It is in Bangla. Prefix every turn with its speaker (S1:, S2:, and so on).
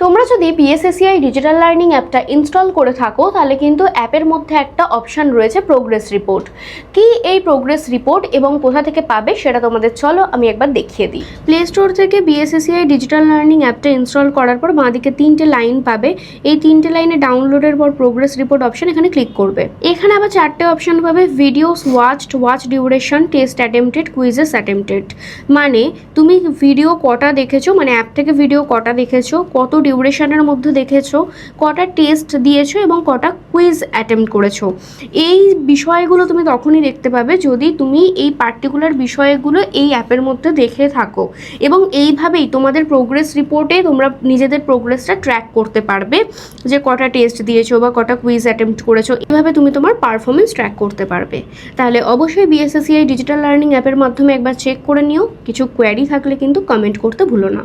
S1: তোমরা যদি বিএসএসসিআই ডিজিটাল লার্নিং অ্যাপটা ইনস্টল করে থাকো তাহলে কিন্তু অ্যাপের মধ্যে একটা অপশান রয়েছে প্রোগ্রেস রিপোর্ট। কি এই প্রোগ্রেস রিপোর্ট এবং কোথা থেকে পাবে সেটা তোমাদের চলো আমি একবার দেখিয়ে দিই। প্লে স্টোর থেকে বিএসএসসিআই ডিজিটাল লার্নিং অ্যাপটা ইনস্টল করার পর বাঁদিকে 3টে লাইন পাবে। এই 3টে লাইনে ডাউনলোডের পর প্রোগ্রেস রিপোর্ট অপশন এখানে ক্লিক করবে। এখানে আবার 4টে অপশন পাবে, videos watched, watch duration, test attempted, quizzes attempted. মানে তুমি ভিডিও কটা দেখেছো, মানে অ্যাপ থেকে ভিডিও কটা দেখেছো, কত ডিউরেশনের মধ্যে দেখেছো, কটা টেস্ট দিয়েছো এবং কটা কুইজ অ্যাটেম্প্ট করেছো। এই বিষয়গুলো তুমি তখনই দেখতে পাবে যদি তুমি এই পার্টিকুলার বিষয়গুলো এই অ্যাপের মধ্যে দেখে থাকো, এবং এইভাবেই তোমাদের প্রোগ্রেস রিপোর্টে তোমরা নিজেদের প্রোগ্রেসটা ট্র্যাক করতে পারবে যে কটা টেস্ট দিয়েছো বা কটা কুইজ অ্যাটেম্প্ট করেছো। এইভাবে তুমি তোমার পারফরমেন্স ট্র্যাক করতে পারবে। তাহলে অবশ্যই বিএসএসসিআই ডিজিটাল লার্নিং অ্যাপের মাধ্যমে একবার চেক করে নিও। কিছু কোয়ারি থাকলে কিন্তু কমেন্ট করতে ভুলো না।